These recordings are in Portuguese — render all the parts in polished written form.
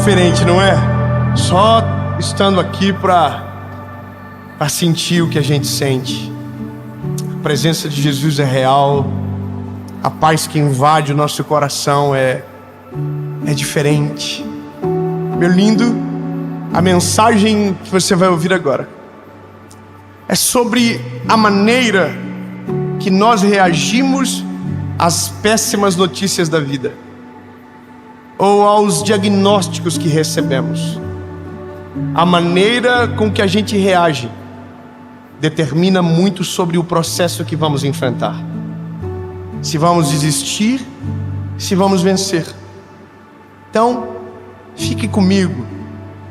diferente, não é? Só estando aqui para sentir o que a gente sente. A presença de Jesus é real. A paz que invade o nosso coração é diferente. Meu lindo, a mensagem que você vai ouvir agora é sobre a maneira que nós reagimos às péssimas notícias da vida, ou aos diagnósticos que recebemos. A maneira com que a gente reage determina muito sobre o processo que vamos enfrentar. Se vamos desistir, se vamos vencer. Então, fique comigo,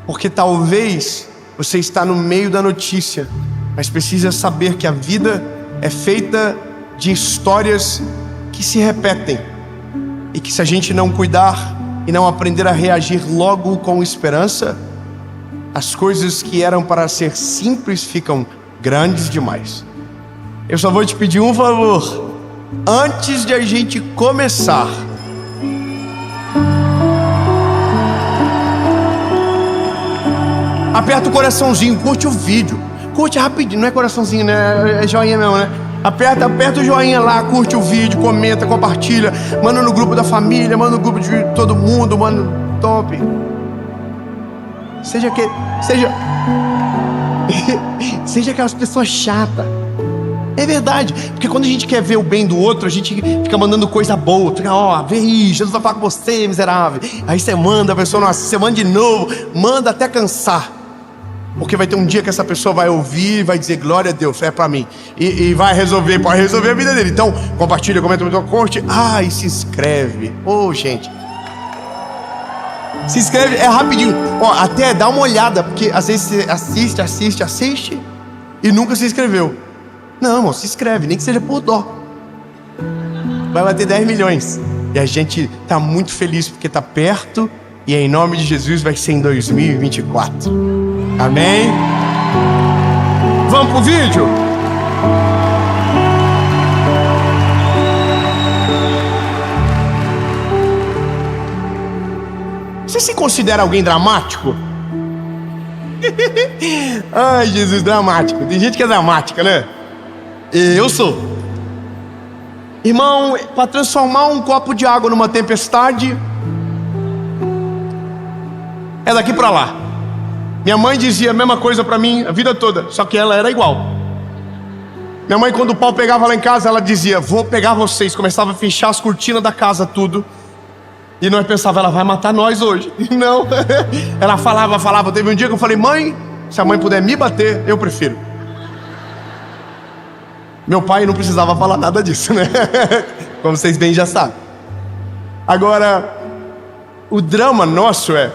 porque talvez você está no meio da notícia, mas precisa saber que a vida é feita de histórias que se repetem, e que se a gente não cuidar e não aprender a reagir logo com esperança, as coisas que eram para ser simples ficam grandes demais. Eu só vou te pedir um favor, antes de a gente começar. Aperta o coraçãozinho, curte o vídeo. Curte rapidinho, não é coraçãozinho, né? É joinha não, né? Aperta o joinha lá, curte o vídeo, comenta, compartilha. Manda no grupo da família, manda no grupo de todo mundo, manda top. Seja aquelas pessoas chatas. É verdade, porque quando a gente quer ver o bem do outro, a gente fica mandando coisa boa. Fica, vê aí, Jesus vai falar com você, miserável. Aí você manda, a pessoa não assiste, você manda de novo, manda até cansar. Porque vai ter um dia que essa pessoa vai ouvir e vai dizer, glória a Deus, é pra mim. E vai resolver, pode resolver a vida dele. Então, compartilha, comenta, curte. E se inscreve. Gente. Se inscreve, é rapidinho. Até dá uma olhada, porque às vezes você assiste e nunca se inscreveu. Não, irmão, se inscreve, nem que seja por dó. Vai bater 10 milhões. E a gente tá muito feliz porque tá perto. E em nome de Jesus vai ser em 2024. Amém? Vamos pro vídeo? Você se considera alguém dramático? Ai, Jesus, dramático. Tem gente que é dramática, né? Eu sou. Irmão, para transformar um copo de água numa tempestade, é daqui para lá. Minha mãe dizia a mesma coisa para mim a vida toda, só que ela era igual. Minha mãe, quando o pau pegava lá em casa, ela dizia, vou pegar vocês. Começava a fechar as cortinas da casa, tudo. E nós pensávamos, ela vai matar nós hoje. Não, ela falava. Teve um dia que eu falei, mãe, se a mãe puder me bater, eu prefiro. Meu pai não precisava falar nada disso, né? Como vocês bem já sabem. Agora, o drama nosso é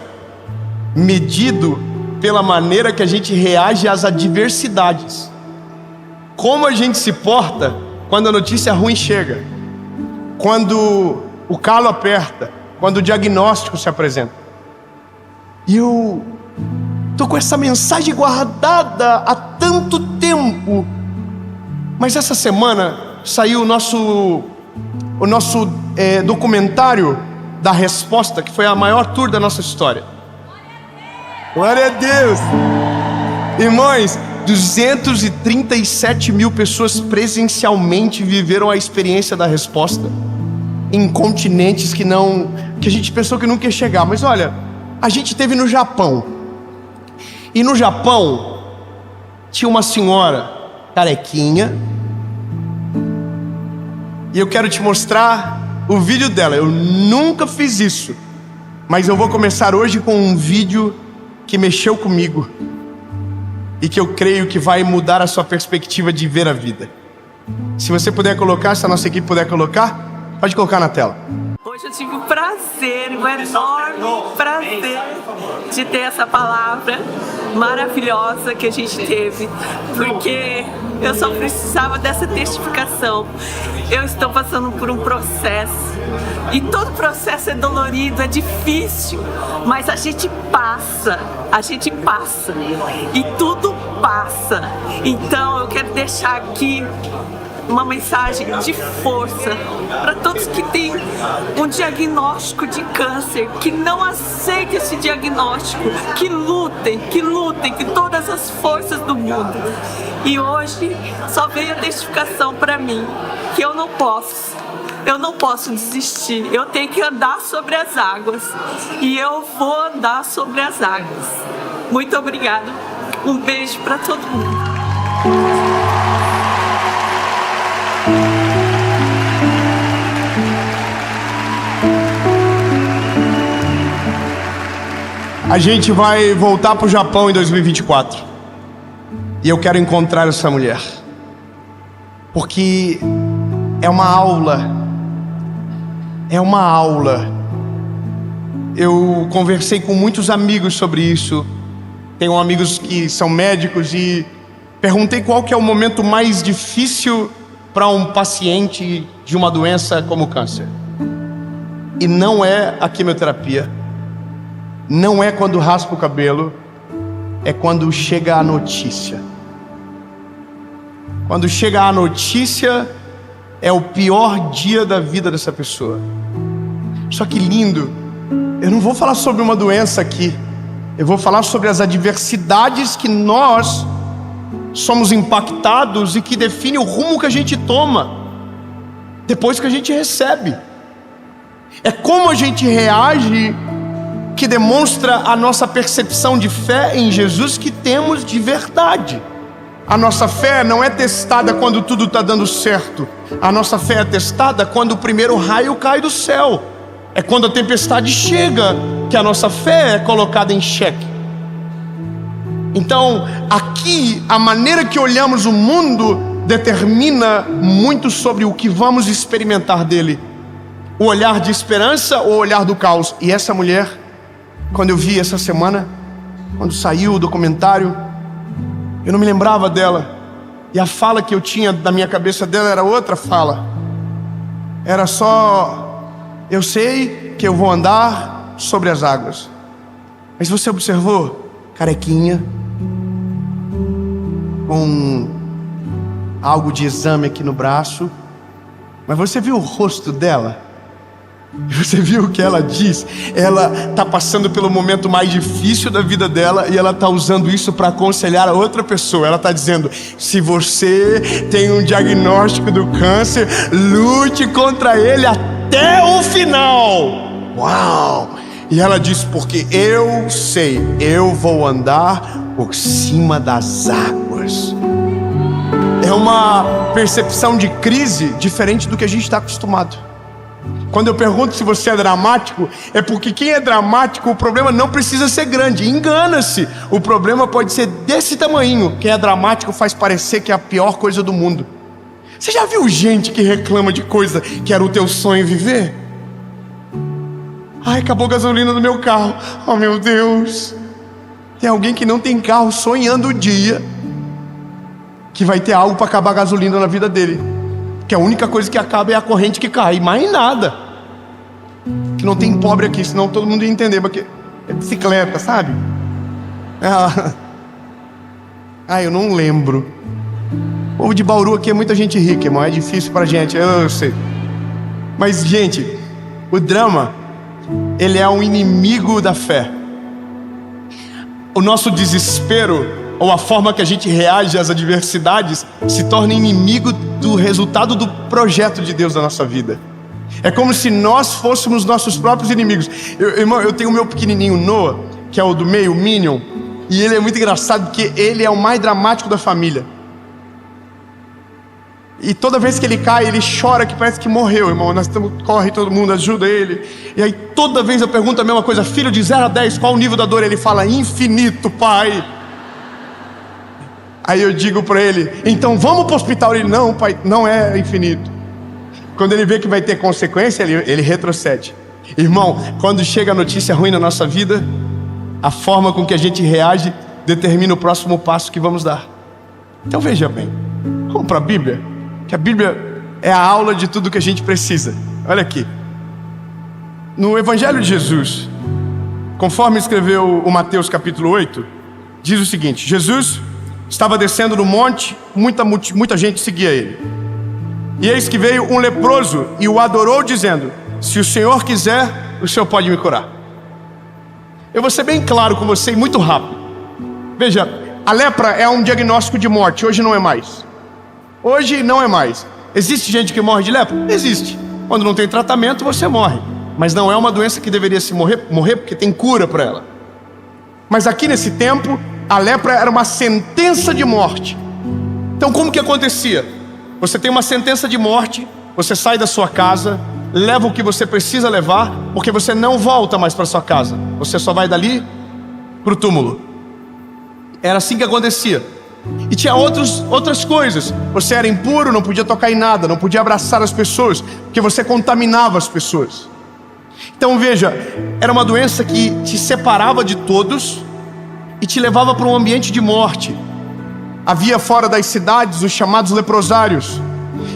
medido pela maneira que a gente reage às adversidades. Como a gente se porta quando a notícia ruim chega, quando o calo aperta, quando o diagnóstico se apresenta. E eu tô com essa mensagem guardada há tanto tempo, mas essa semana saiu o nosso documentário da Resposta, que foi a maior tour da nossa história. Glória a Deus! Irmãos, 237 mil pessoas presencialmente viveram a experiência da Resposta em continentes que a gente pensou que nunca ia chegar. Mas olha, a gente esteve no Japão, e no Japão tinha uma senhora carequinha, e eu quero te mostrar o vídeo dela. Eu nunca fiz isso, mas eu vou começar hoje com um vídeo que mexeu comigo e que eu creio que vai mudar a sua perspectiva de ver a vida. Se você puder colocar, se a nossa equipe puder colocar, pode colocar na tela. Hoje eu tive o prazer, um enorme prazer de ter essa palavra maravilhosa que a gente teve, porque eu só precisava dessa testificação. Eu estou passando por um processo, e todo processo é dolorido, é difícil, mas a gente passa, e tudo passa. Então eu quero deixar aqui uma mensagem de força para todos que têm um diagnóstico de câncer, que não aceitem esse diagnóstico, que lutem com todas as forças do mundo. E hoje só veio a testificação para mim que eu não posso desistir, eu tenho que andar sobre as águas, e eu vou andar sobre as águas. Muito obrigada, um beijo para todo mundo. A gente vai voltar para o Japão em 2024. E eu quero encontrar essa mulher. Porque é uma aula. É uma aula. Eu conversei com muitos amigos sobre isso. Tenho amigos que são médicos e perguntei qual que é o momento mais difícil para um paciente de uma doença como o câncer. E não é a quimioterapia. Não é quando raspa o cabelo, é quando chega a notícia. Quando chega a notícia, é o pior dia da vida dessa pessoa. Só que lindo, eu não vou falar sobre uma doença aqui. Eu vou falar sobre as adversidades que nós somos impactados e que define o rumo que a gente toma depois que a gente recebe. É como a gente reage que demonstra a nossa percepção de fé em Jesus que temos de verdade. A nossa fé não é testada quando tudo está dando certo. A nossa fé é testada quando o primeiro raio cai do céu. É quando a tempestade chega que a nossa fé é colocada em xeque. Então, aqui, a maneira que olhamos o mundo determina muito sobre o que vamos experimentar dele. O olhar de esperança ou o olhar do caos. E essa mulher, quando eu vi essa semana, quando saiu o documentário, eu não me lembrava dela. E a fala que eu tinha da minha cabeça dela era outra fala. Era só: eu sei que eu vou andar sobre as águas. Mas você observou? Carequinha, com algo de exame aqui no braço. Mas você viu o rosto dela? Você viu o que ela diz? Ela está passando pelo momento mais difícil da vida dela e ela está usando isso para aconselhar a outra pessoa. Ela está dizendo: se você tem um diagnóstico do câncer, lute contra ele até o final. Uau! E ela diz: porque eu sei, eu vou andar por cima das águas. É uma percepção de crise diferente do que a gente está acostumado. Quando eu pergunto se você é dramático, é porque quem é dramático, o problema não precisa ser grande. Engana-se, o problema pode ser desse tamanho. Quem é dramático faz parecer que é a pior coisa do mundo. Você já viu gente que reclama de coisa que era o teu sonho viver? Ai, acabou a gasolina do meu carro. Oh meu Deus. Tem alguém que não tem carro sonhando o dia que vai ter algo para acabar a gasolina na vida dele. Que a única coisa que acaba é a corrente que cai, mais nada. Que não tem pobre aqui, senão todo mundo ia entender, porque é bicicleta, sabe? Eu não lembro. O povo de Bauru aqui é muita gente rica, irmão. É difícil pra gente, eu sei. Mas, gente, o drama, ele é um inimigo da fé. O nosso desespero, ou a forma que a gente reage às adversidades, se torna inimigo do resultado do projeto de Deus na nossa vida. É como se nós fôssemos nossos próprios inimigos. Irmão, eu tenho o meu pequenininho Noah, que é o do meio, o Minion, e ele é muito engraçado porque ele é o mais dramático da família. E toda vez que ele cai, ele chora que parece que morreu, irmão. Corre, todo mundo ajuda ele. E aí toda vez eu pergunto a mesma coisa: filho, de 0 a 10, qual o nível da dor? Ele fala: infinito, pai. Aí eu digo para ele: então vamos para o hospital. Ele: não, pai, não é infinito. Quando ele vê que vai ter consequência, ele retrocede. Irmão, quando chega a notícia ruim na nossa vida, a forma com que a gente reage determina o próximo passo que vamos dar. Então veja bem, vamos para a Bíblia, que a Bíblia é a aula de tudo que a gente precisa. Olha aqui, no Evangelho de Jesus, conforme escreveu o Mateus capítulo 8, diz o seguinte: Jesus estava descendo do monte, muita gente seguia ele. E eis que veio um leproso e o adorou, dizendo: se o Senhor quiser, o Senhor pode me curar. Eu vou ser bem claro com você e muito rápido. Veja, a lepra é um diagnóstico de morte. Hoje não é mais. Hoje não é mais. Existe gente que morre de lepra? Existe. Quando não tem tratamento, você morre. Mas não é uma doença que deveria se morrer porque tem cura para ela. Mas aqui nesse tempo, a lepra era uma sentença de morte. Então como que acontecia? Você tem uma sentença de morte, você sai da sua casa, leva o que você precisa levar, porque você não volta mais para sua casa. Você só vai dali para o túmulo. Era assim que acontecia. E tinha outras coisas. Você era impuro, não podia tocar em nada, não podia abraçar as pessoas, porque você contaminava as pessoas. Então veja, era uma doença que te separava de todos e te levava para um ambiente de morte. Havia fora das cidades os chamados leprosários.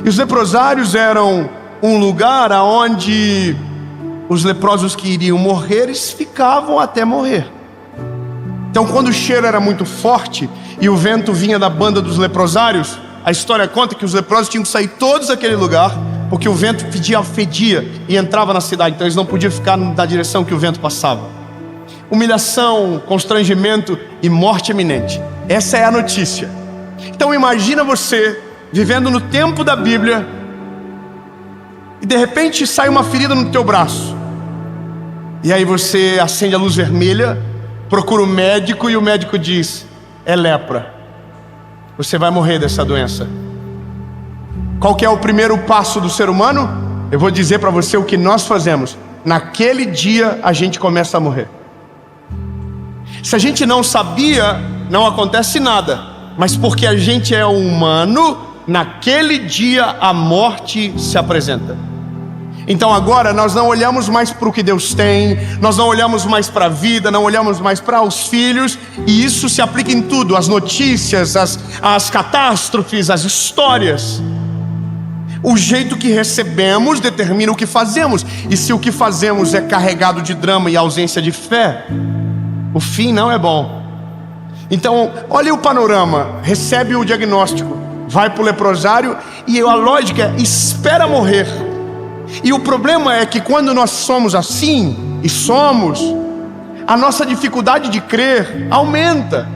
E os leprosários eram um lugar onde os leprosos que iriam morrer, eles ficavam até morrer. Então quando o cheiro era muito forte e o vento vinha da banda dos leprosários, a história conta que os leprosos tinham que sair todos daquele lugar, porque o vento fedia e entrava na cidade. Então eles não podiam ficar na direção que o vento passava. Humilhação, constrangimento e morte iminente. Essa é a notícia. Então imagina você vivendo no tempo da Bíblia e de repente sai uma ferida no teu braço. E aí você acende a luz vermelha, procura o médico e o médico diz: é lepra. Você vai morrer dessa doença. Qual que é o primeiro passo do ser humano? Eu vou dizer para você o que nós fazemos. Naquele dia a gente começa a morrer. Se a gente não sabia, não acontece nada. Mas porque a gente é humano, naquele dia a morte se apresenta. Então agora nós não olhamos mais para o que Deus tem, nós não olhamos mais para a vida, não olhamos mais para os filhos. E isso se aplica em tudo, as notícias, as catástrofes, as histórias. O jeito que recebemos determina o que fazemos. E se o que fazemos é carregado de drama e ausência de fé, o fim não é bom. Então, olha o panorama. Recebe o diagnóstico, vai para o leprosário e a lógica é: espera morrer. E o problema é que quando nós somos assim, e somos, a nossa dificuldade de crer aumenta.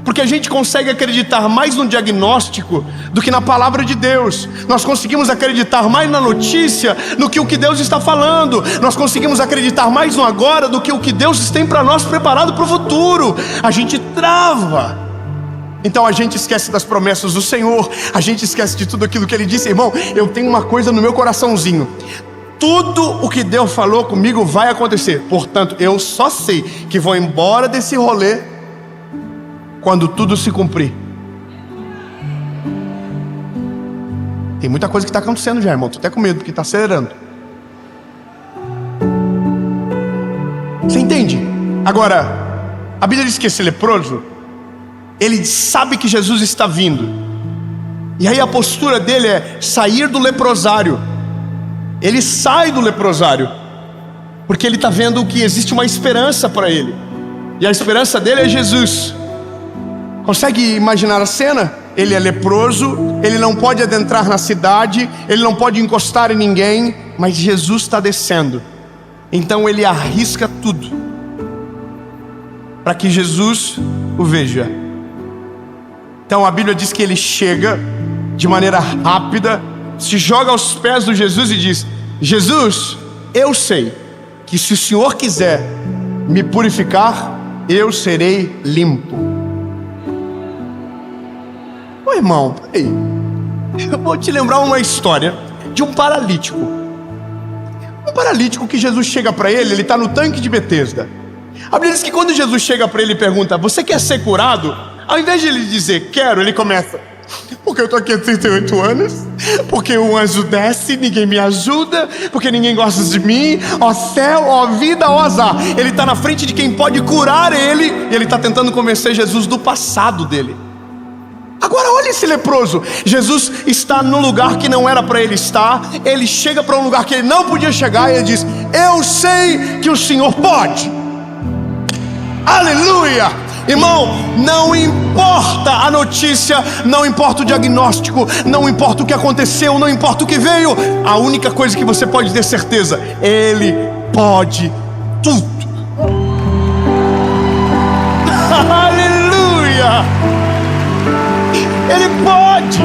Porque a gente consegue acreditar mais no diagnóstico do que na palavra de Deus. Nós conseguimos acreditar mais na notícia do que o que Deus está falando. Nós conseguimos acreditar mais no agora do que o que Deus tem para nós preparado para o futuro. A gente trava. Então a gente esquece das promessas do Senhor. A gente esquece de tudo aquilo que Ele disse. Irmão, eu tenho uma coisa no meu coraçãozinho: tudo o que Deus falou comigo vai acontecer. Portanto, eu só sei que vou embora desse rolê quando tudo se cumprir. Tem muita coisa que está acontecendo já, irmão. Estou até com medo porque está acelerando. Você entende? Agora, a Bíblia diz que esse leproso, ele sabe que Jesus está vindo. E aí a postura dele é sair do leprosário. Ele sai do leprosário porque ele está vendo que existe uma esperança para ele. E a esperança dele é Jesus. Consegue imaginar a cena? Ele é leproso, ele não pode adentrar na cidade, ele não pode encostar em ninguém, mas Jesus está descendo. Então ele arrisca tudo para que Jesus o veja. Então a Bíblia diz que ele chega de maneira rápida, se joga aos pés de Jesus e diz: Jesus, eu sei que se o Senhor quiser me purificar, eu serei limpo. Ô irmão, peraí, eu vou te lembrar uma história de um paralítico. Um paralítico que Jesus chega para ele está no tanque de Betesda. A Bíblia diz que quando Jesus chega para ele e pergunta: você quer ser curado? Ao invés de ele dizer quero, ele começa: porque eu estou aqui há 38 anos, porque o anjo desce, ninguém me ajuda, porque ninguém gosta de mim, ó céu, ó vida, ó azar. Ele está na frente de quem pode curar ele, e ele está tentando convencer Jesus do passado dele. Agora olha esse leproso. Jesus está no lugar que não era para ele estar. Ele chega para um lugar que ele não podia chegar e ele diz: eu sei que o Senhor pode. Aleluia! Irmão, não importa a notícia, não importa o diagnóstico, não importa o que aconteceu, não importa o que veio, a única coisa que você pode ter certeza, Ele pode tudo. Aleluia! Ele pode.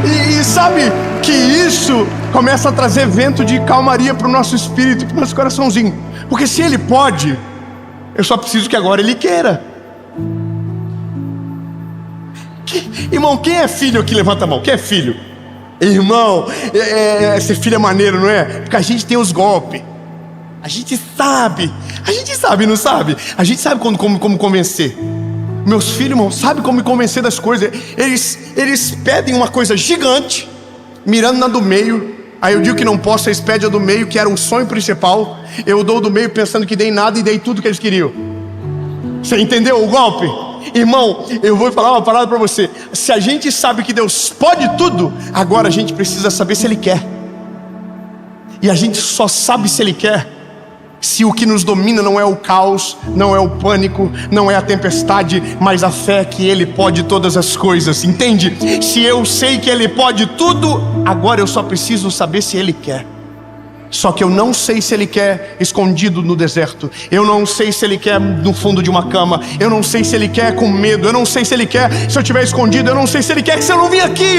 E sabe que isso começa a trazer vento de calmaria para o nosso espírito, para o nosso coraçãozinho. Porque se Ele pode, eu só preciso que agora Ele queira. Irmão, quem é filho aqui? Levanta a mão. Quem é filho? Irmão, ser filho é maneiro, não é? Porque a gente tem os golpes. A gente sabe, não sabe? A gente sabe como convencer. Meus filhos, irmão, sabem como me convencer das coisas. Eles pedem uma coisa gigante, mirando na do meio. Aí eu digo que não posso, eles pedem a do meio, que era o sonho principal. Eu dou do meio pensando que dei nada e dei tudo que eles queriam. Você entendeu o golpe? Irmão, eu vou falar uma palavra para você. Se a gente sabe que Deus pode tudo, agora a gente precisa saber se Ele quer. E a gente só sabe se Ele quer se o que nos domina não é o caos, não é o pânico, não é a tempestade, mas a fé que Ele pode todas as coisas, entende? Se eu sei que Ele pode tudo, agora eu só preciso saber se Ele quer. Só que eu não sei se Ele quer escondido no deserto, eu não sei se Ele quer no fundo de uma cama, eu não sei se Ele quer com medo, eu não sei se Ele quer se eu estiver escondido, eu não sei se Ele quer que se eu não vir aqui,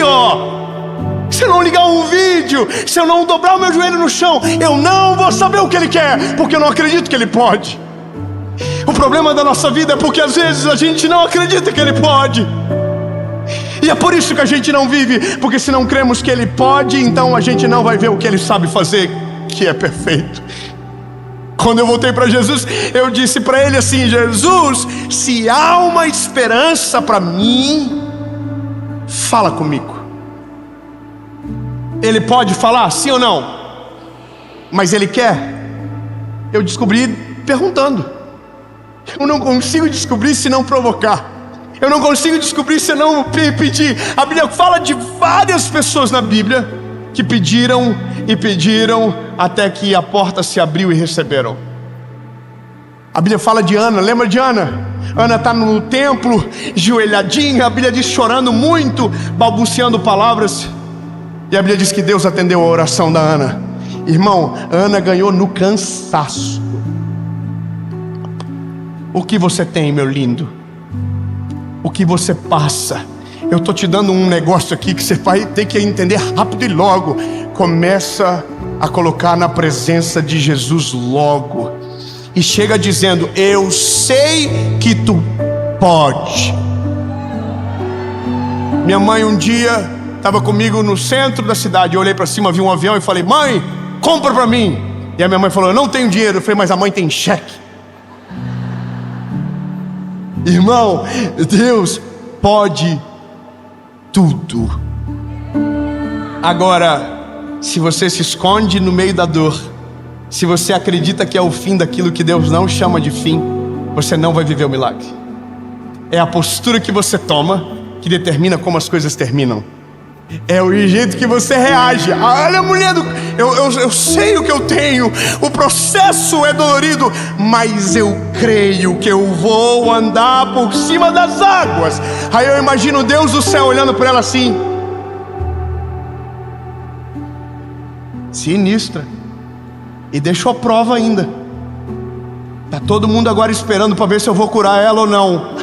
se eu não ligar um vídeo, se eu não dobrar o meu joelho no chão, eu não vou saber o que Ele quer, porque eu não acredito que Ele pode. O problema da nossa vida é porque às vezes a gente não acredita que Ele pode. E é por isso que a gente não vive, porque se não cremos que Ele pode, então a gente não vai ver o que Ele sabe fazer, que é perfeito. Quando eu voltei para Jesus, eu disse para Ele assim: Jesus, se há uma esperança para mim, fala comigo. Ele pode falar, sim ou não? Mas Ele quer? Eu descobri perguntando. Eu não consigo descobrir se não provocar. Eu não consigo descobrir se não pedir. A Bíblia fala de várias pessoas na Bíblia que pediram e pediram até que a porta se abriu e receberam. A Bíblia fala de Ana, lembra de Ana? Ana está no templo, joelhadinha, a Bíblia diz chorando muito, balbuciando palavras. E a Bíblia diz que Deus atendeu a oração da Ana. Irmão, Ana ganhou no cansaço. O que você tem, meu lindo? O que você passa? Eu estou te dando um negócio aqui que você vai ter que entender rápido e logo. Começa a colocar na presença de Jesus logo. E chega dizendo: eu sei que tu pode. Minha mãe um dia estava comigo no centro da cidade. Eu olhei para cima, vi um avião e falei: mãe, compra para mim. E a minha mãe falou: eu não tenho dinheiro. Eu falei: mas a mãe tem cheque. Irmão, Deus pode tudo. Agora, se você se esconde no meio da dor, se você acredita que é o fim daquilo que Deus não chama de fim, você não vai viver o milagre. É a postura que você toma que determina como as coisas terminam. É o jeito que você reage. Olha, mulher, eu sei o que eu tenho. O processo é dolorido, mas eu creio que eu vou andar por cima das águas. Aí eu imagino Deus do céu olhando para ela assim. Sinistra. E deixou a prova ainda. Tá todo mundo agora esperando para ver se eu vou curar ela ou não.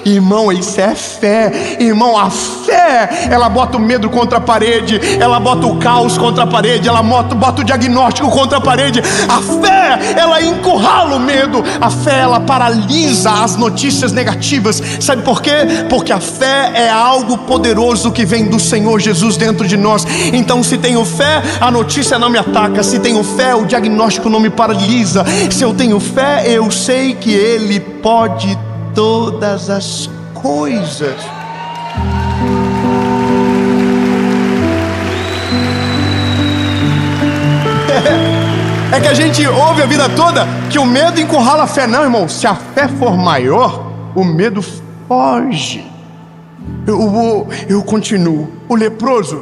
Irmão, isso é fé. Irmão, a fé, ela bota o medo contra a parede, ela bota o caos contra a parede, ela bota o diagnóstico contra a parede. A fé, ela encurrala o medo. A fé, ela paralisa as notícias negativas. Sabe por quê? Porque a fé é algo poderoso que vem do Senhor Jesus dentro de nós. Então, se tenho fé, a notícia não me ataca. Se tenho fé, o diagnóstico não me paralisa. Se eu tenho fé, eu sei que Ele pode todas as coisas. É que a gente ouve a vida toda que o medo encurrala a fé. Não, irmão, se a fé for maior, o medo foge. Eu continuo. O leproso,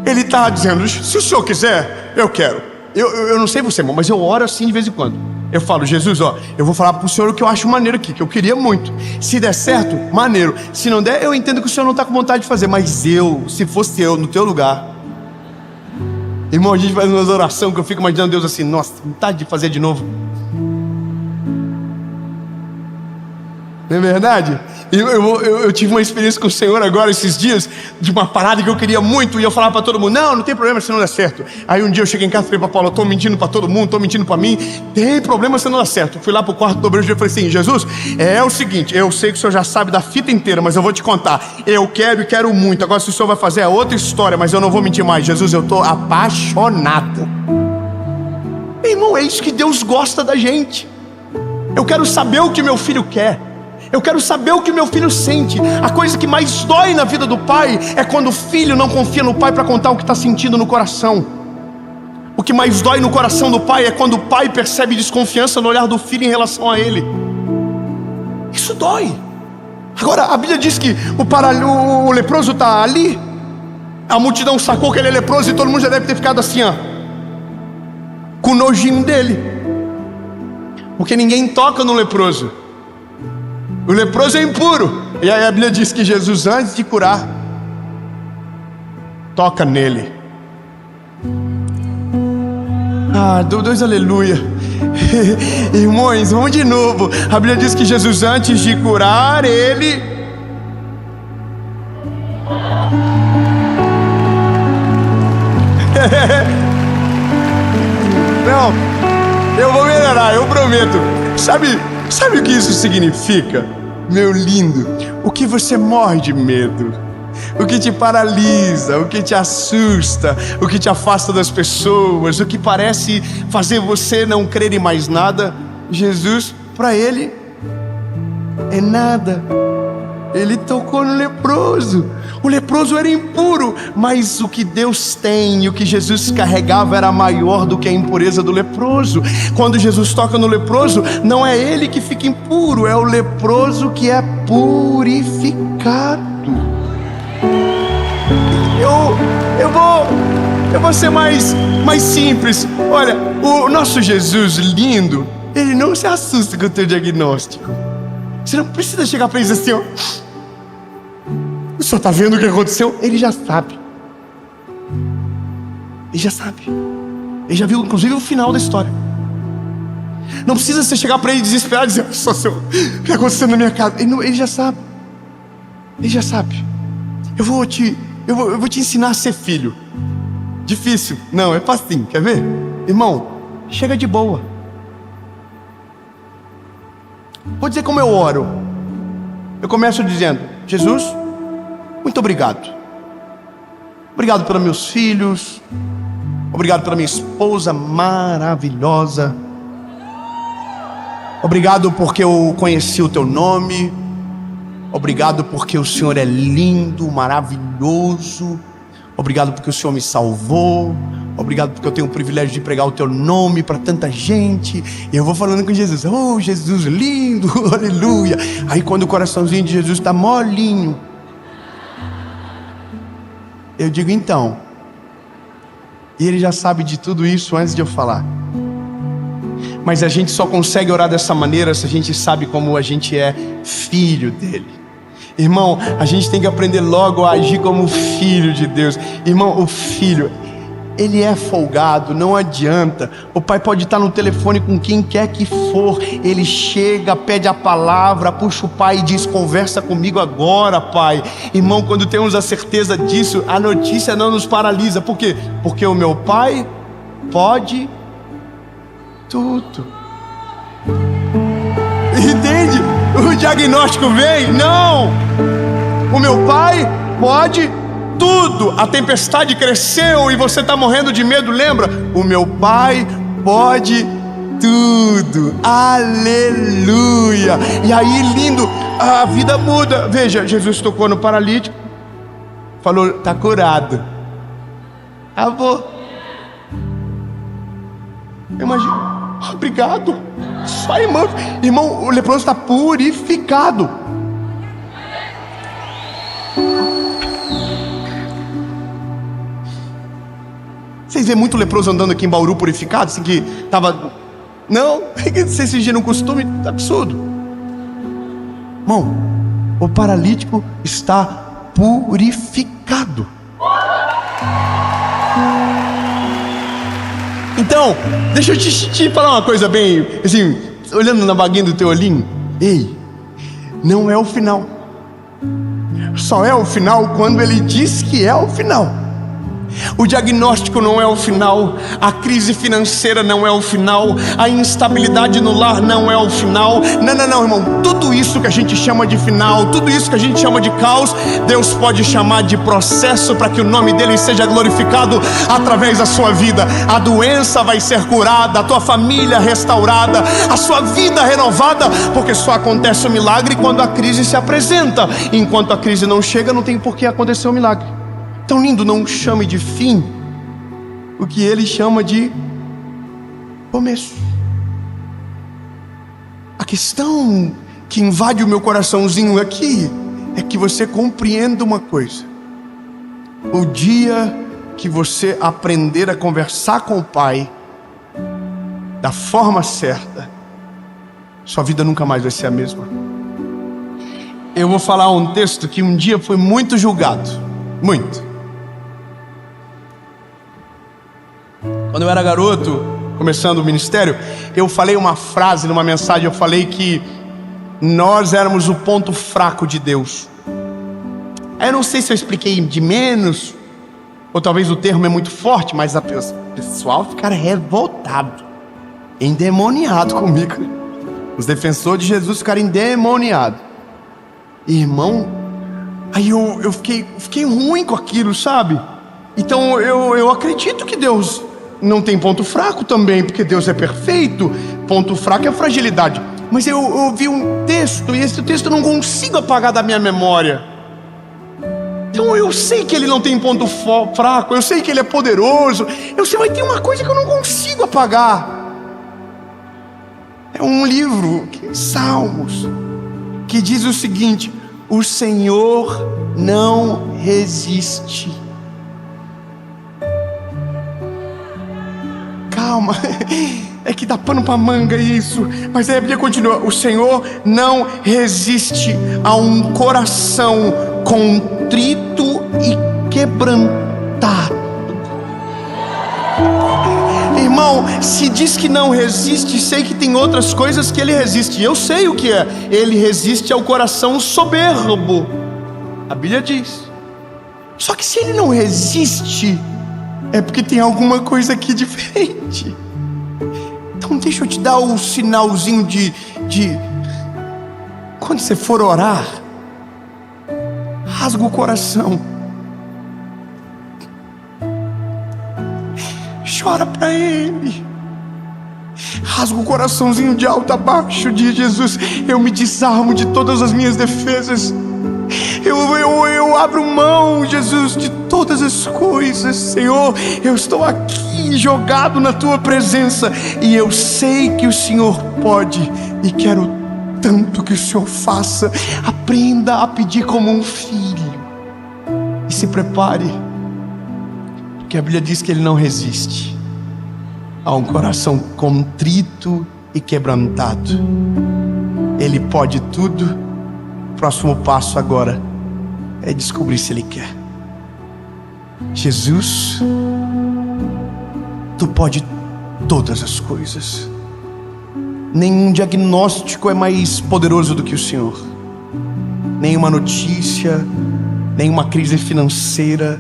ele está dizendo: se o senhor quiser, eu quero. eu não sei você, irmão, mas eu oro assim de vez em quando. Eu falo, Jesus, ó, eu vou falar pro Senhor o que eu acho maneiro aqui, que eu queria muito. Se der certo, maneiro. Se não der, eu entendo que o Senhor não está com vontade de fazer. Mas se fosse eu no teu lugar, irmão, a gente faz umas orações que eu fico imaginando Deus assim, nossa, vontade de fazer de novo. Não é verdade? Eu tive uma experiência com o Senhor agora esses dias, de uma parada que eu queria muito, e eu falava para todo mundo, não tem problema se não der certo. Aí um dia eu cheguei em casa e falei para Paulo, eu estou mentindo para todo mundo, estou mentindo para mim, tem problema se não der certo. Eu fui lá pro quarto do obreiro e falei assim, Jesus, é o seguinte, eu sei que o Senhor já sabe da fita inteira, mas eu vou te contar, eu quero e quero muito, agora se o Senhor vai fazer é outra história, mas eu não vou mentir mais. Jesus, eu estou apaixonado. Irmão, é isso que Deus gosta da gente. Eu quero saber o que meu filho quer. Eu quero saber o que meu filho sente. A coisa que mais dói na vida do pai é quando o filho não confia no pai para contar o que está sentindo no coração. O que mais dói no coração do pai é quando o pai percebe desconfiança no olhar do filho em relação a ele. Isso dói. Agora, a Bíblia diz que o leproso está ali. A multidão sacou que ele é leproso e todo mundo já deve ter ficado assim, ó, com nojinho dele. Porque ninguém toca no leproso. O leproso é impuro. E aí a Bíblia diz que Jesus, antes de curar, toca nele. Dois aleluia. Irmãos, vamos de novo. A Bíblia diz que Jesus, antes de curar, ele... Não, eu vou melhorar, eu prometo. Sabe o que isso significa? Meu lindo, o que você morre de medo, o que te paralisa, o que te assusta, o que te afasta das pessoas, o que parece fazer você não crer em mais nada, Jesus, para ele, é nada. Ele tocou no leproso. O leproso era impuro, mas o que Deus tem, o que Jesus carregava era maior do que a impureza do leproso. Quando Jesus toca no leproso, não é ele que fica impuro, é o leproso que é purificado. Eu vou ser mais simples. Olha, o nosso Jesus lindo, ele não se assusta com o teu diagnóstico. Você não precisa chegar para ele e dizer assim, ó, o senhor está vendo o que aconteceu? Ele já sabe. Ele já sabe. Ele já viu inclusive o final da história. Não precisa você chegar para ele desesperado e dizer, só senhor, o que está acontecendo na minha casa? Ele já sabe. Ele já sabe. Eu vou te ensinar a ser filho. Difícil? Não, é facinho, quer ver? Irmão, chega de boa. Vou dizer como eu oro. Eu começo dizendo, Jesus, muito obrigado. Obrigado pelos meus filhos. Obrigado pela minha esposa maravilhosa. Obrigado porque eu conheci o teu nome. Obrigado porque o Senhor é lindo, maravilhoso. Obrigado porque o Senhor me salvou. Obrigado porque eu tenho o privilégio de pregar o teu nome para tanta gente. E eu vou falando com Jesus, oh Jesus lindo, aleluia. Aí quando o coraçãozinho de Jesus está molinho, eu digo então. E ele já sabe de tudo isso antes de eu falar. Mas a gente só consegue orar dessa maneira se a gente sabe como a gente é filho dele. Irmão, a gente tem que aprender logo a agir como filho de Deus. Irmão, o filho, ele é folgado, não adianta. O pai pode estar no telefone com quem quer que for. Ele chega, pede a palavra, puxa o pai e diz, conversa comigo agora, pai. Irmão, quando temos a certeza disso, a notícia não nos paralisa. Por quê? Porque o meu pai pode tudo. Entende? O diagnóstico vem? Não! O meu pai pode tudo. A tempestade cresceu e você está morrendo de medo, lembra? O meu pai pode tudo. Aleluia! E aí, lindo, a vida muda. Veja, Jesus tocou no paralítico, falou, está curado. Acabou. Imagina, obrigado. Só irmão, o leproso está purificado. Vocês vocês veem muito leproso andando aqui em Bauru purificado, assim que tava... Não, vocês fingiram um costume absurdo. Irmão, o paralítico está purificado. Então, deixa eu te falar uma coisa bem, assim, olhando na vaguinha do teu olhinho. Ei, não é o final. Só é o final quando ele diz que é o final. O diagnóstico não é o final, a crise financeira não é o final, a instabilidade no lar não é o final. Não, irmão, tudo isso que a gente chama de final, tudo isso que a gente chama de caos, Deus pode chamar de processo para que o nome dele seja glorificado através da sua vida. A doença vai ser curada, a tua família restaurada, a sua vida renovada, porque só acontece o milagre quando a crise se apresenta. Enquanto a crise não chega, não tem por que acontecer o milagre. Tão lindo, não chame de fim o que ele chama de começo. A questão que invade o meu coraçãozinho aqui é que você compreenda uma coisa: o dia que você aprender a conversar com o Pai da forma certa, sua vida nunca mais vai ser a mesma. Eu vou falar um texto que um dia foi muito julgado, muito. Quando eu era garoto, começando o ministério, eu falei uma frase numa mensagem. Eu falei que nós éramos o ponto fraco de Deus. Eu não sei se eu expliquei de menos, ou talvez o termo é muito forte, mas o pessoal ficaram revoltado, endemoniado comigo. Os defensores de Jesus ficaram endemoniados. Irmão, aí eu fiquei ruim com aquilo, sabe? Então eu acredito que Deus não tem ponto fraco também, porque Deus é perfeito. Ponto fraco é fragilidade. Mas eu ouvi um texto, e esse texto eu não consigo apagar da minha memória. Então eu sei que ele não tem ponto fraco, eu sei que ele é poderoso, eu sei, mas tem uma coisa que eu não consigo apagar. É um livro, Salmos, que diz o seguinte: o Senhor não resiste. Calma, é que dá pano pra manga isso. Mas aí a Bíblia continua: o Senhor não resiste a um coração contrito e quebrantado. Irmão, se diz que não resiste, sei que tem outras coisas que ele resiste. Eu sei o que é. Ele resiste ao coração soberbo, a Bíblia diz. Só que se ele não resiste, é porque tem alguma coisa aqui diferente. Então deixa eu te dar o sinalzinho de quando você for orar, rasga o coração, chora para Ele, rasga o coraçãozinho de alto a baixo, diz Jesus: eu me desarmo de todas as minhas defesas, eu abro mão, Jesus, de todas as coisas. Senhor, eu estou aqui jogado na Tua presença, e eu sei que o Senhor pode, e quero tanto que o Senhor faça. Aprenda a pedir como um filho, e se prepare, porque a Bíblia diz que Ele não resiste a um coração contrito e quebrantado. Ele pode tudo. O próximo passo agora é descobrir se Ele quer. Jesus, Tu pode todas as coisas. Nenhum diagnóstico é mais poderoso do que o Senhor. Nenhuma notícia, nenhuma crise financeira.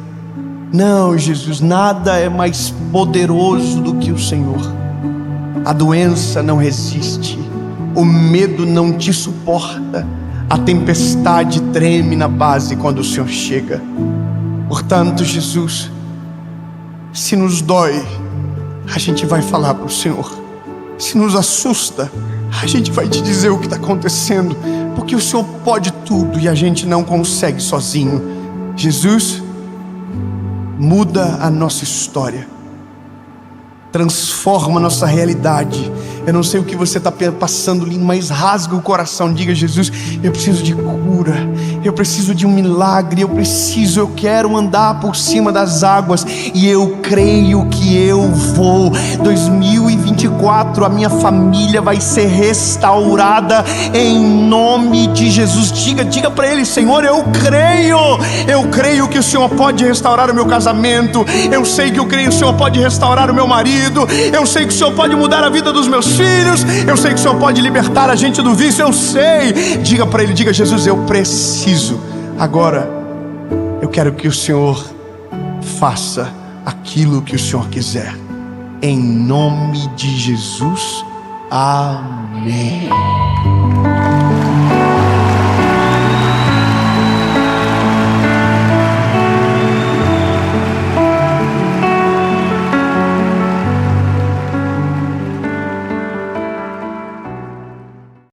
Não, Jesus, nada é mais poderoso do que o Senhor. A doença não resiste, o medo não te suporta, a tempestade treme na base quando o Senhor chega. Portanto, Jesus, se nos dói, a gente vai falar para o Senhor. Se nos assusta, a gente vai te dizer o que está acontecendo, porque o Senhor pode tudo e a gente não consegue sozinho. Jesus, muda a nossa história, transforma a nossa realidade, Eu não sei o que você está passando, lindo, mas rasga o coração. Diga: Jesus, eu preciso de cura, eu preciso de um milagre, eu quero andar por cima das águas, e eu creio que eu vou. 2024, a minha família vai ser restaurada em nome de Jesus. Diga para Ele: Senhor, eu creio que o Senhor pode restaurar o meu casamento, eu sei que o Senhor pode restaurar o meu marido, eu sei que o Senhor pode mudar a vida dos meus filhos, eu sei que o Senhor pode libertar a gente do vício, eu sei. Diga para Ele, diga: Jesus, eu preciso. Agora eu quero que o Senhor faça aquilo que o Senhor quiser, em nome de Jesus, amém.